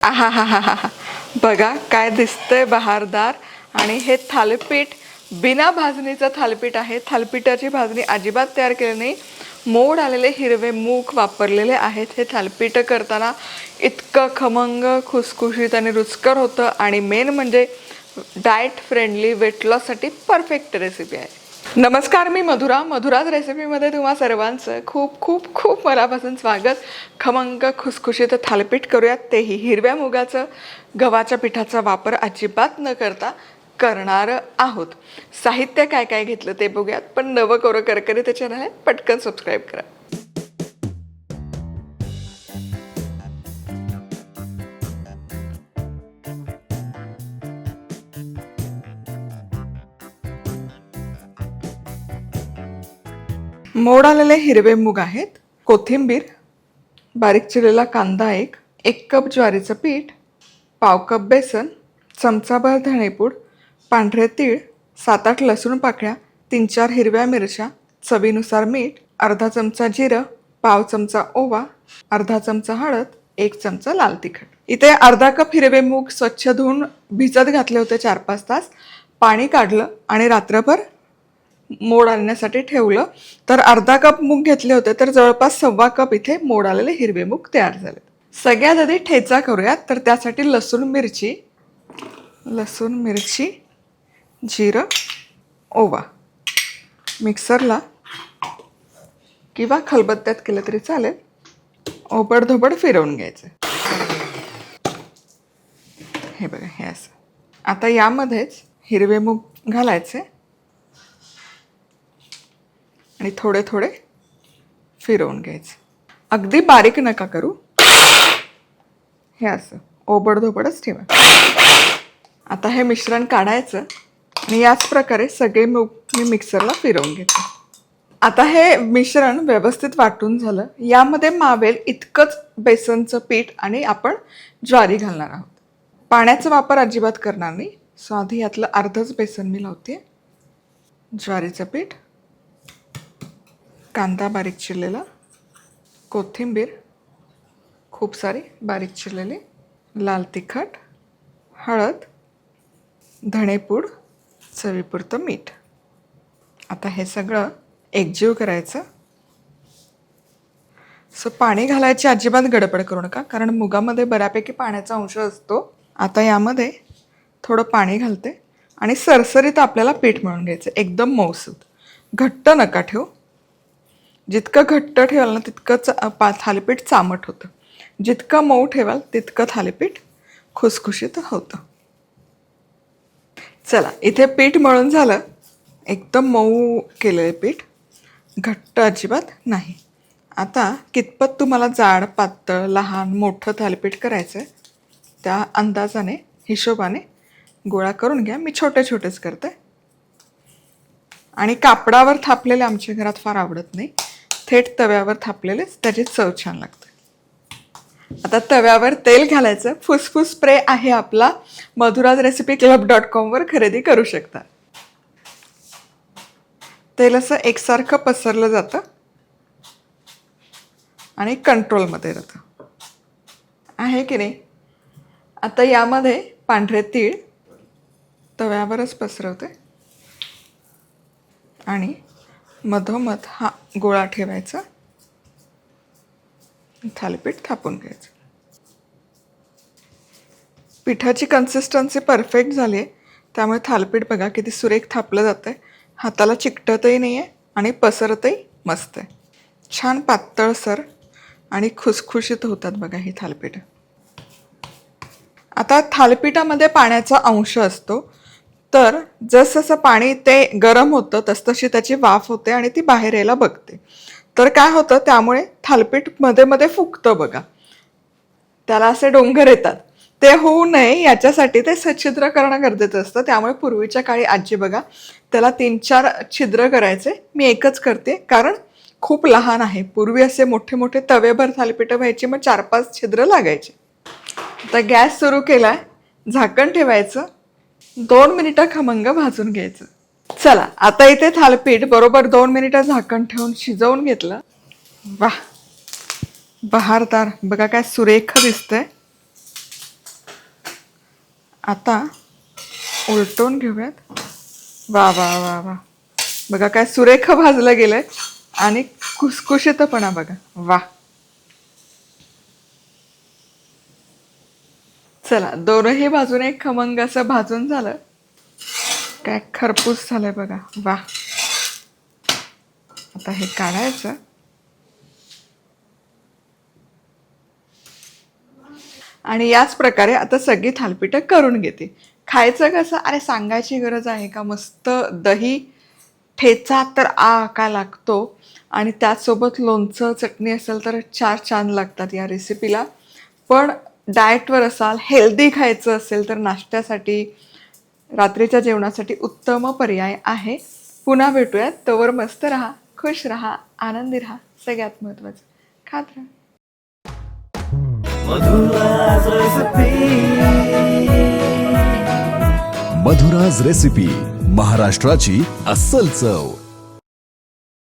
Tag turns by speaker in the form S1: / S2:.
S1: आहा हा हा हा हा, बघा काय दिसतंय बहारदार. आणि हे थालीपीठ बिना भाजणीचं थालीपीठ आहे. थालीपीठाची भाजणी अजिबात तयार केली नाही. मोड आलेले हिरवे मूग वापरलेले आहेत. हे थालीपीठ करताना इतकं खमंग, खुसखुशीत आणि रुचकर होतं. आणि मेन म्हणजे डाएट फ्रेंडली, वेट लॉससाठी परफेक्ट रेसिपी आहे. नमस्कार, मी मधुराज रेसिपीमध्ये तुम्हा सर्वांचं खूप खूप खूप मनापासून स्वागत. खमंग खुसखुशीत थालीपीठ करूयात, तेही हिरव्या मुगाचं, गव्हाच्या पिठाचा वापर अजिबात न करता करणार आहोत. साहित्य काय काय घेतलं ते बघूयात, पण नवं करो करकरी चॅनल आहे, पटकन सबस्क्राईब करा. मोड आलेले हिरवे मूग आहेत, कोथिंबीर, बारीक चिरलेला कांदा, एक कप ज्वारीचं पीठ, पाव कप बेसन, चमचाभर धणेपूड, पांढरे तीळ, 7-8 लसूण पाकळ्या, 3-4 हिरव्या मिरच्या, चवीनुसार मीठ, अर्धा चमचा जिरं, पाव चमचा ओवा, अर्धा चमचा हळद, 1 चमचा लाल तिखट. इथे अर्धा कप हिरवे मूग स्वच्छ धुवून भिजत घातले होते 4-5 तास. पाणी काढलं आणि रात्रभर मोड आणण्यासाठी ठेवलं. तर अर्धा कप मूग घेतले होते, तर जवळपास 1.25 कप इथे मोड आलेले हिरवे मूग तयार झाले. सगळ्यात आधी ठेचा करूयात. तर त्यासाठी लसूण मिरची, जिरं, ओवा मिक्सरला किंवा खलबत्त्यात केलं तरी चालेल, ओबडधोबड फिरवून घ्यायचं. हे बघा, हे असं. आता यामध्येच हिरवे मूग घालायचे आणि थोडे थोडे फिरवून घ्यायचे. अगदी बारीक नका करू, हे असं ओबडधोबडच ठेवा. आता हे मिश्रण काढायचं आणि याच प्रकारे सगळे मूग मी मिक्सरला फिरवून घेते. आता हे मिश्रण व्यवस्थित वाटून झालं. यामध्ये मावेल इतकंच बेसनचं पीठ आणि आपण ज्वारी घालणार आहोत. पाण्याचा वापर अजिबात करणार नाही. सो आधी यातलं अर्धच बेसन मी लावते. ज्वारीचं पीठ, कांदा बारीक चिरलेला, कोथिंबीर खूप सारी बारीक चिरलेली, लाल तिखट, हळद, धणेपूड, चवीपुरतं मीठ. आता हे सगळं एकजीव करायचं. पाणी घालायची अजिबात गडबड करू नका, कारण मुगामध्ये बऱ्यापैकी पाण्याचा अंश असतो. आता यामध्ये थोडं पाणी घालते आणि सरसरीत आपल्याला पीठ मळून घ्यायचं, एकदम मऊसूत. घट्ट नका ठेवू. जितकं घट्ट ठेवाल ना तितकंच थालीपीठ चामट होतं. जितकं मऊ ठेवाल तितकं थालीपीठ खुसखुशीत होतं. चला, इथे पीठ मळून झालं. एकदम मऊ केलेलं पीठ, घट्ट अजिबात नाही. आता कितपत तुम्हाला जाड, पातळ, लहान, मोठं थालीपीठ करायचं आहे त्या अंदाजाने, हिशोबाने गोळा करून घ्या. मी छोटे छोटेच करते. आणि कापडावर थापलेले आमच्या घरात फार आवडत नाही. थेट तव्यावर थापलेलेच त्याची चव छान लागते. आता तव्यावर तेल घालायचं. फुसफुस स्प्रे आहे आपला, madhurazrecipeclub.com वर खरेदी करू शकता. तेल असं एकसारखं पसरलं जातं आणि कंट्रोलमध्ये राहतं, आहे की नाही. आता यामध्ये पांढरे तीळ तव्यावरच पसरवते आणि मधोमध हा गोळा ठेवायचा, थालीपीठ थापून घ्यायचं. पिठाची कन्सिस्टन्सी परफेक्ट झाली आहे, त्यामुळे थालीपीठ बघा किती सुरेख थापलं जातं आहे. हाताला चिकटतही नाही आहे आणि पसरतही मस्त आहे. छान पातळसर आणि खुसखुशीत होतात बघा ही थालीपीठ. आता थालीपीठामध्ये पाण्याचा अंश असतो, तर जसं पाणी ते गरम होतं तसतशी त्याची वाफ होते आणि ती बाहेर यायला बघते. तर काय होतं, त्यामुळे थालीपीठ मध्ये मध्ये फुगतं बघा. त्याला असे डोंगर येतात. ते होऊ नये याच्यासाठी ते सच्छिद्र करणं गरजेचं असतं. त्यामुळे पूर्वीच्या काळी आजी बघा त्याला 3-4 छिद्र करायचे. मी एकच करते कारण खूप लहान आहे. पूर्वी असे मोठे मोठे तवेभर थालीपीठ व्हायची, मग 4-5 छिद्र लागायचे. आता गॅस सुरू केलाय, झाकण ठेवायचं, 2 मिनिटं खमंग भाजून घ्यायचं. चला, आता इथे थालीपीठ बरोबर 2 मिनिटं झाकण ठेवून शिजवून घेतलं. वाह, बहारदार, बघा काय सुरेख दिसतंय. आता उलटवून घेऊयात. वा वा वा वा, बघा काय सुरेख भाजलं गेलंय आणि खुसखुशीतपणा बघा. वा, चला दोनही बाजूने खमंग असं भाजून झालं. काय खरपूस झालंय बघा. वा, आता हे काढायचं. आणि याच प्रकारे आता सगळी थालपीठं करून घेते. खायचं कसं, अरे सांगायची गरज आहे का. मस्त दही ठेचा तर का लागतो. आणि त्याचसोबत लोणचं चटणी असेल तर चार छान लागतात या रेसिपीला. पण डाएटवर असाल, हेल्दी खायचं असेल तर नाश्त्यासाठी, रात्रीच्या जेवणासाठी उत्तम पर्याय आहे. पुन्हा भेटूयात. तोवर मस्त राहा, खुश राहा, आनंदी राहा. सगळ्यात महत्त्वाचं खात राहा.
S2: मधुराज रेसिपी, महाराष्ट्राची अस्सल चव.